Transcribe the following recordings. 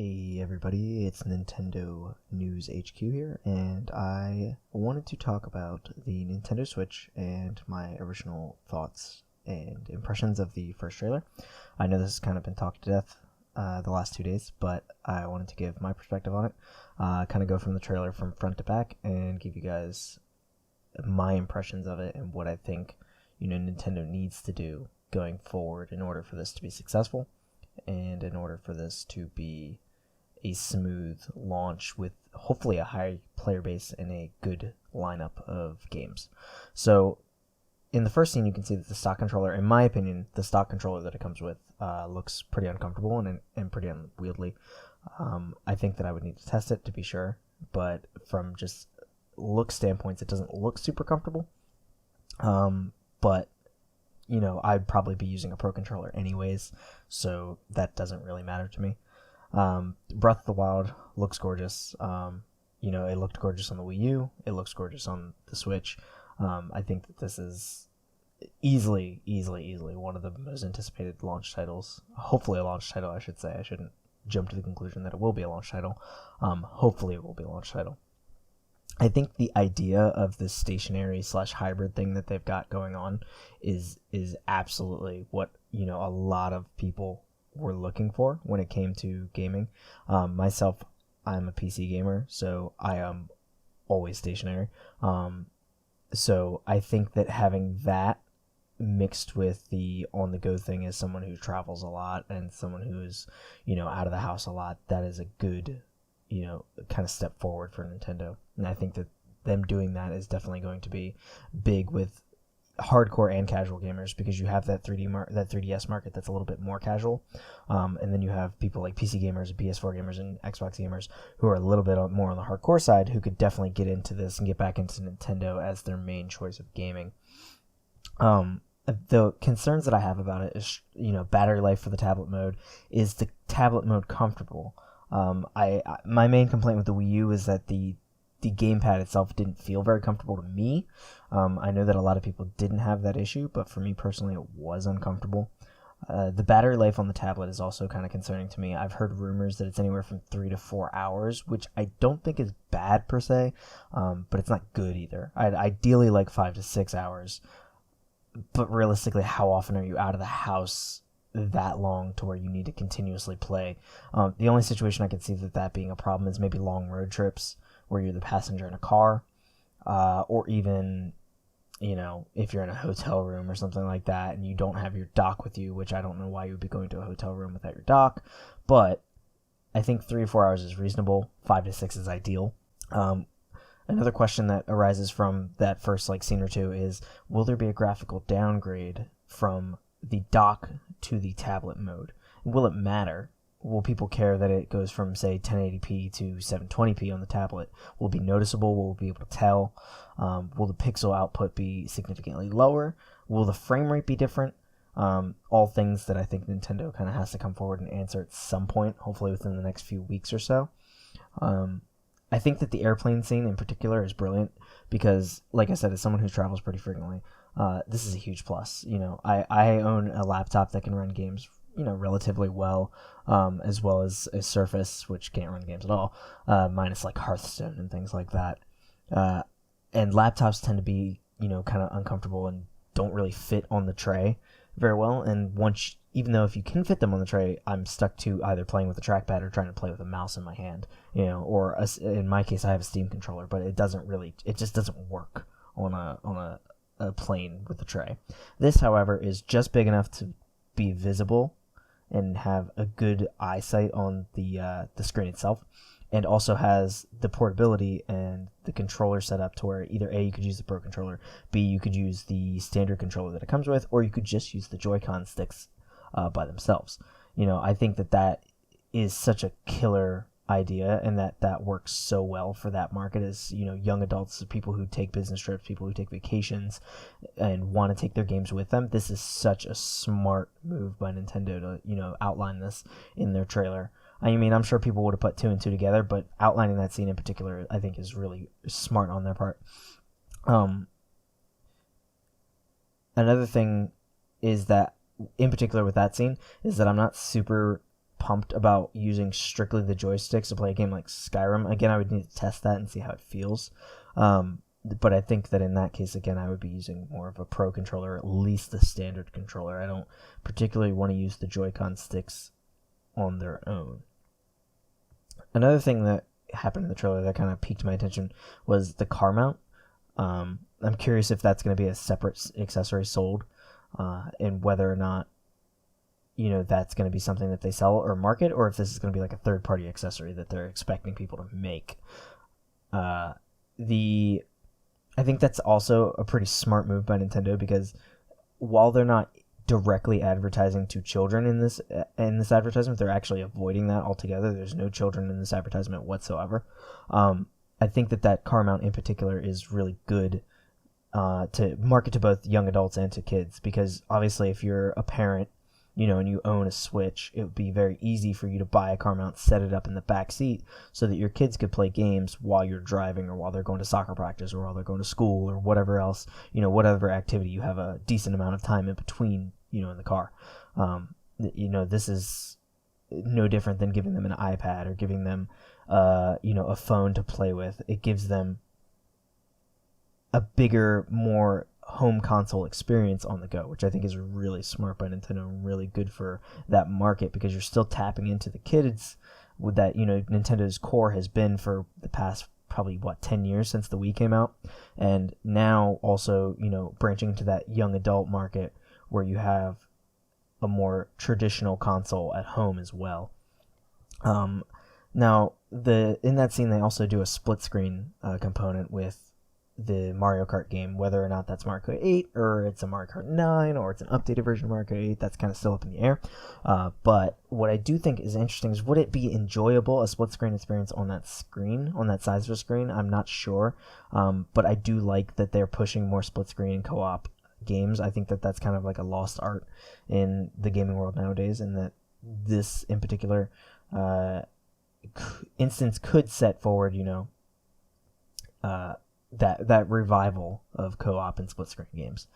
Hey everybody, it's Nintendo News HQ here, and I wanted to talk about the Nintendo Switch and my original thoughts and impressions of the first trailer. I know this has kind of been talked to death the last 2 days, but I wanted to give my perspective on it, kind of go from the trailer from front to back, and give you guys my impressions of it and what I think Nintendo needs to do going forward in order for this to be successful and in order for this to be a smooth launch with hopefully a high player base and a good lineup of games. So in the first scene, you can see that the stock controller, in my opinion, the stock controller that it comes with looks pretty uncomfortable and pretty unwieldy. I think that I would need to test it to be sure, but from just look standpoints, it doesn't look super comfortable. But I'd probably be using a Pro controller anyways, so that doesn't really matter to me. Breath of the Wild looks gorgeous. It looked gorgeous on the Wii U. It looks gorgeous on the Switch. I think that this is easily one of the most anticipated launch titles. Hopefully a launch title, I should say. I shouldn't jump to the conclusion that it will be a launch title. Hopefully it will be a launch title. I think the idea of this stationary / hybrid thing that they've got going on is absolutely what a lot of people were looking for when it came to gaming. Myself, I'm a PC gamer, so I am always stationary. So I think that having that mixed with the on-the-go thing as someone who travels a lot and someone who is, out of the house a lot, that is a good, kind of step forward for Nintendo. And I think that them doing that is definitely going to be big with hardcore and casual gamers, because you have that 3DS market that's a little bit more casual, and then you have people like PC gamers, PS4 gamers, and Xbox gamers who are a little bit more on the hardcore side, who could definitely get into this and get back into Nintendo as their main choice of gaming. The concerns that I have about it is, battery life for the tablet mode. Is the tablet mode comfortable? My main complaint with the Wii U is that the gamepad itself didn't feel very comfortable to me. I know that a lot of people didn't have that issue, but for me personally, it was uncomfortable. The battery life on the tablet is also kind of concerning to me. I've heard rumors that it's anywhere from 3 to 4 hours, which I don't think is bad per se, but it's not good either. I'd ideally like 5 to 6 hours, but realistically, how often are you out of the house that long to where you need to continuously play? The only situation I could see that being a problem is maybe long road trips where you're the passenger in a car, or even, if you're in a hotel room or something like that and you don't have your dock with you, which I don't know why you would be going to a hotel room without your dock, but I think 3 or 4 hours is reasonable. 5 to 6 is ideal. Another question that arises from that first scene or two is, will there be a graphical downgrade from the dock to the tablet mode? Will it matter? Will people care that it goes from, say, 1080p to 720p on the tablet? Will it be noticeable? Will we be able to tell? Will the pixel output be significantly lower? Will the frame rate be different? All things that I think Nintendo kind of has to come forward and answer at some point, hopefully within the next few weeks or so. I think that the airplane scene in particular is brilliant because, like I said, as someone who travels pretty frequently, this is a huge plus. I own a laptop that can run games relatively well as a Surface, which can't run games at all, minus Hearthstone and things like that. And laptops tend to be, kind of uncomfortable and don't really fit on the tray very well. And even though if you can fit them on the tray, I'm stuck to either playing with a trackpad or trying to play with a mouse in my hand, or in my case, I have a Steam controller, but it just doesn't work on a plane with a tray. This, however, is just big enough to be visible and have a good eyesight on the screen itself, and also has the portability and the controller set up to where either A, you could use the Pro controller, B, you could use the standard controller that it comes with, or you could just use the Joy-Con sticks by themselves. I think that is such a killer idea, and that works so well for that market as young adults, people who take business trips, people who take vacations and want to take their games with them. This is such a smart move by Nintendo to outline this in their trailer. I mean, I'm sure people would have put 2 and 2 together, but outlining that scene in particular, I think, is really smart on their part. Another thing is that, in particular with that scene, is that I'm not super pumped about using strictly the joysticks to play a game like Skyrim. Again, I would need to test that and see how it feels. But I think that in that case, again, I would be using more of a pro controller, at least the standard controller. I don't particularly want to use the Joy-Con sticks on their own. Another thing that happened in the trailer that kind of piqued my attention was the car mount. I'm curious if that's going to be a separate accessory sold, and whether or not, that's going to be something that they sell or market, or if this is going to be like a third-party accessory that they're expecting people to make. I think that's also a pretty smart move by Nintendo, because while they're not directly advertising to children in this advertisement, they're actually avoiding that altogether. There's no children in this advertisement whatsoever. I think that car mount in particular is really good to market to both young adults and to kids, because obviously if you're a parent, and you own a Switch, it would be very easy for you to buy a car mount, set it up in the back seat so that your kids could play games while you're driving, or while they're going to soccer practice, or while they're going to school, or whatever else, whatever activity you have a decent amount of time in between, in the car. This is no different than giving them an iPad or giving them, a phone to play with. It gives them a bigger, more home console experience on the go, which I think is really smart by Nintendo and really good for that market, because you're still tapping into the kids with that. Nintendo's core has been for the past probably 10 years since the Wii came out, and now also branching into that young adult market where you have a more traditional console at home as well. Now in that scene they also do a split screen component with the Mario Kart game. Whether or not that's Mario Kart 8 or it's a Mario Kart 9 or it's an updated version of Mario Kart 8, that's kind of still up in the air. But what I do think is interesting is, would it be enjoyable, a split screen experience on that screen, on that size of a screen? I'm not sure. But I do like that they're pushing more split screen co-op games. I think that that's kind of like a lost art in the gaming world nowadays, and that this in particular instance could set forward, that revival of co-op and split screen games.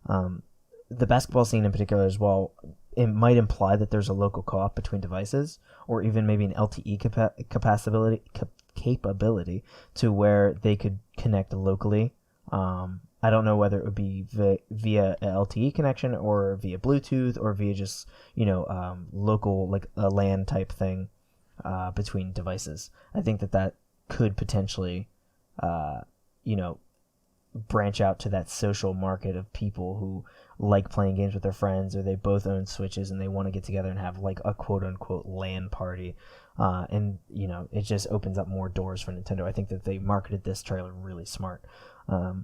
The basketball scene in particular as well, it might imply that there's a local co-op between devices, or even maybe an LTE capability to where they could connect locally. I don't know whether it would be via an LTE connection, or via Bluetooth, or via just local, like a LAN type thing between devices. I think that could potentially branch out to that social market of people who like playing games with their friends, or they both own Switches and they want to get together and have like a quote unquote LAN party. And it just opens up more doors for Nintendo. I think that they marketed this trailer really smart. NBA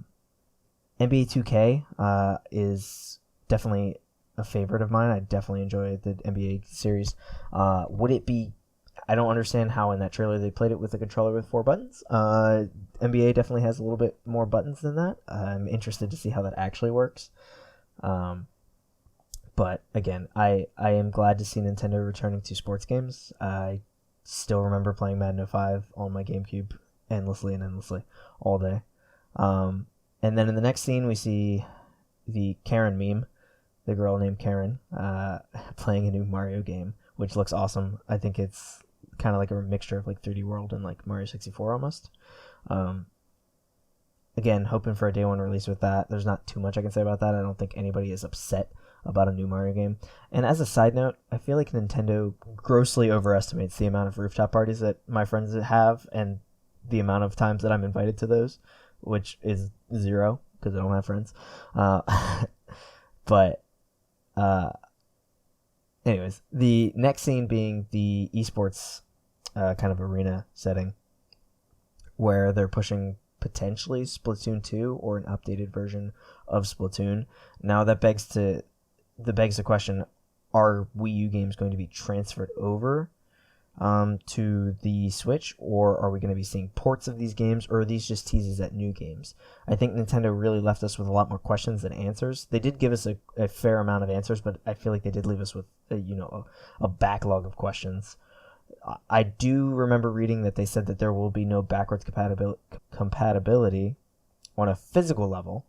2K is definitely a favorite of mine. I definitely enjoy the NBA series. Would it be... I don't understand how in that trailer they played it with a controller with 4 buttons. NBA definitely has a little bit more buttons than that. I'm interested to see how that actually works. But again, I am glad to see Nintendo returning to sports games. I still remember playing Madden 05 on my GameCube endlessly all day. And then in the next scene we see the Karen meme, the girl named Karen, playing a new Mario game, which looks awesome. I think it's kind of like a mixture of like 3D World and like Mario 64 almost. Again, hoping for a day one release with that. There's not too much I can say about that. I don't think anybody is upset about a new Mario game. And as a side note, I feel like Nintendo grossly overestimates the amount of rooftop parties that my friends have, and the amount of times that I'm invited to those, which is 0 because I don't have friends. But anyways, the next scene being the esports kind of arena setting, where they're pushing potentially Splatoon 2 or an updated version of Splatoon. Now that begs the question, are Wii U games going to be transferred over to the Switch, or are we going to be seeing ports of these games, or are these just teases at new games? I think Nintendo really left us with a lot more questions than answers. They did give us a fair amount of answers, but I feel like they did leave us with a backlog of questions. I do remember reading that they said that there will be no backwards compatibility on a physical level.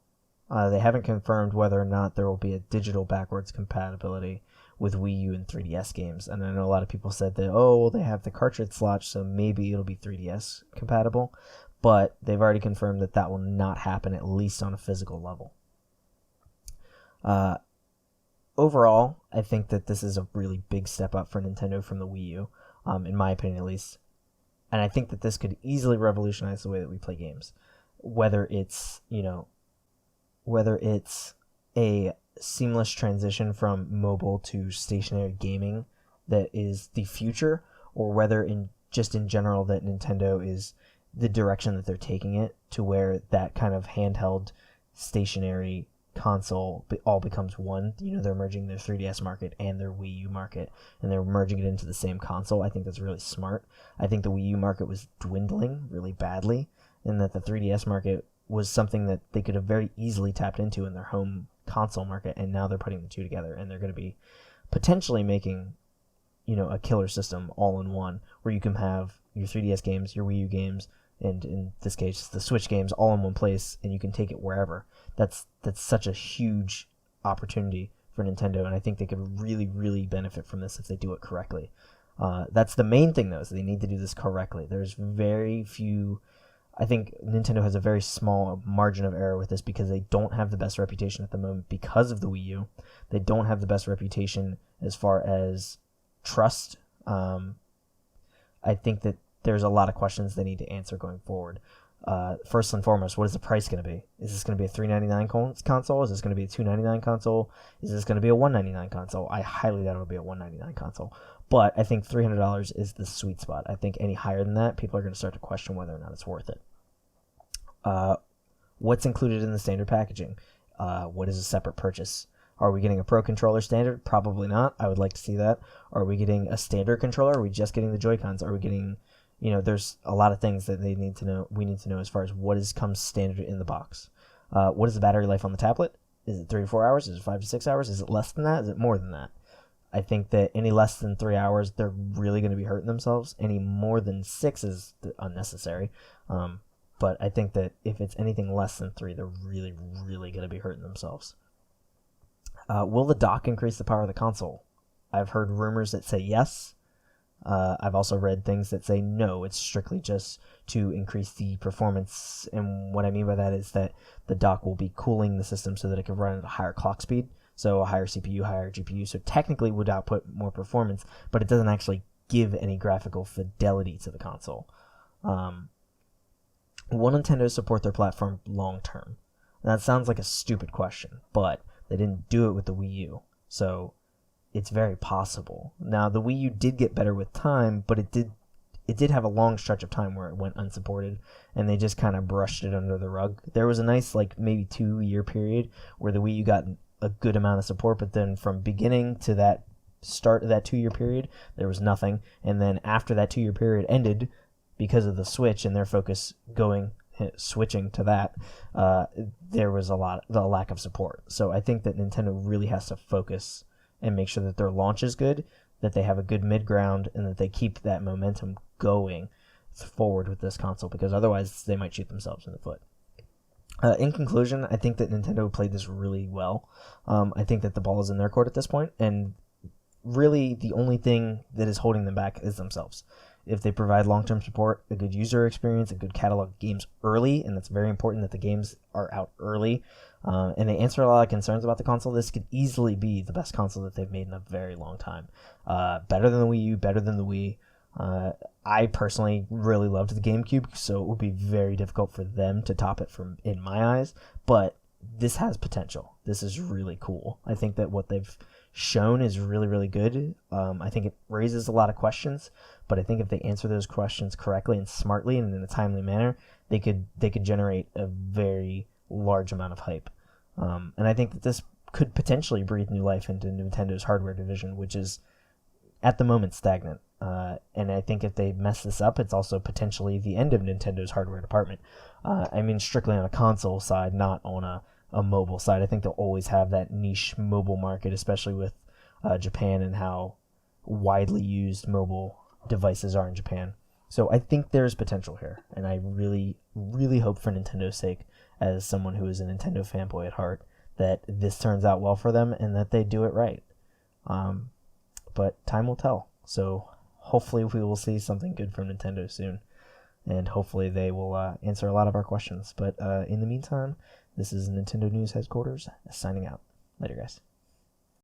They haven't confirmed whether or not there will be a digital backwards compatibility with Wii U and 3DS games. And I know a lot of people said that, oh, well, they have the cartridge slot, so maybe it'll be 3DS compatible. But they've already confirmed that that will not happen, at least on a physical level. Overall, I think that this is a really big step up for Nintendo from the Wii U, in my opinion at least. And I think that this could easily revolutionize the way that we play games. Whether it's a seamless transition from mobile to stationary gaming that is the future, or whether in general that Nintendo is the direction that they're taking it to, where that kind of handheld stationary console all becomes one. They're merging their 3DS market and their Wii U market, and they're merging it into the same console. I think that's really smart. I think the Wii U market was dwindling really badly, and that the 3DS market was something that they could have very easily tapped into in their home console market, and now they're putting the two together, and they're going to be potentially making a killer system all in one, where you can have your 3DS games, your Wii U games, and in this case the Switch games all in one place, and you can take it wherever. That's such a huge opportunity for Nintendo, and I think they could really, really benefit from this if they do it correctly. That's the main thing, though, is they need to do this correctly. There's very few. I think Nintendo has a very small margin of error with this because they don't have the best reputation at the moment because of the Wii U. They don't have the best reputation as far as trust. I think that there's a lot of questions they need to answer going forward. First and foremost, what is the price going to be? Is this going to be a $399 console? Is this going to be a $299 console? Is this going to be a $199 console? I highly doubt it'll be a $199 console. But I think $300 is the sweet spot. I think any higher than that, people are going to start to question whether or not it's worth it. What's included in the standard packaging? What is a separate purchase? Are we getting a Pro Controller standard? Probably not. I would like to see that. Are we getting a standard controller? Are we just getting the Joy-Cons? Are we getting... there's a lot of things that we need to know as far as what comes standard in the box. What is the battery life on the tablet? Is it 3 to 4 hours? Is it 5 to 6 hours? Is it less than that? Is it more than that? I think that any less than 3 hours, they're really going to be hurting themselves. Any more than 6 is unnecessary. But I think that if it's anything less than 3, they're really, really going to be hurting themselves. Will the dock increase the power of the console? I've heard rumors that say yes. I've also read things that say no, it's strictly just to increase the performance. And what I mean by that is that the dock will be cooling the system so that it can run at a higher clock speed. So a higher CPU, higher GPU. So technically would output more performance, but it doesn't actually give any graphical fidelity to the console. Will Nintendo support their platform long term? That sounds like a stupid question, but they didn't do it with the Wii U. So it's very possible. Now, the Wii U did get better with time, but it did have a long stretch of time where it went unsupported, and they just kind of brushed it under the rug. There was a nice, maybe 2-year period where the Wii U got a good amount of support, but then from beginning to that start of that 2-year period, there was nothing. And then after that 2-year period ended, because of the Switch and their focus switching to that, there was a lack of support. So I think that Nintendo really has to focus and make sure that their launch is good, that they have a good mid-ground, and that they keep that momentum going forward with this console, because otherwise they might shoot themselves in the foot. In conclusion, I think that Nintendo played this really well. I think that the ball is in their court at this point, and really the only thing that is holding them back is themselves. If they provide long-term support, a good user experience, a good catalog of games early, and that's very important that the games are out early, and they answer a lot of concerns about the console, this could easily be the best console that they've made in a very long time. Better than the Wii U, better than the Wii. I personally really loved the GameCube, so it would be very difficult for them to top it in my eyes, but this has potential. This is really cool. I think that what they've shown is really, really good. I think it raises a lot of questions, but I think if they answer those questions correctly and smartly and in a timely manner, they could generate a very large amount of hype. And I think that this could potentially breathe new life into Nintendo's hardware division, which is at the moment stagnant. And I think if they mess this up, it's also potentially the end of Nintendo's hardware department. I mean, strictly on a console side, not on a mobile side. I think they'll always have that niche mobile market, especially with Japan and how widely used mobile devices are in Japan. So I think there's potential here, and I really, really hope for Nintendo's sake, as someone who is a Nintendo fanboy at heart, that this turns out well for them and that they do it right. But time will tell. So hopefully we will see something good from Nintendo soon. And hopefully they will answer a lot of our questions. But in the meantime, this is Nintendo News Headquarters signing out. Later, guys.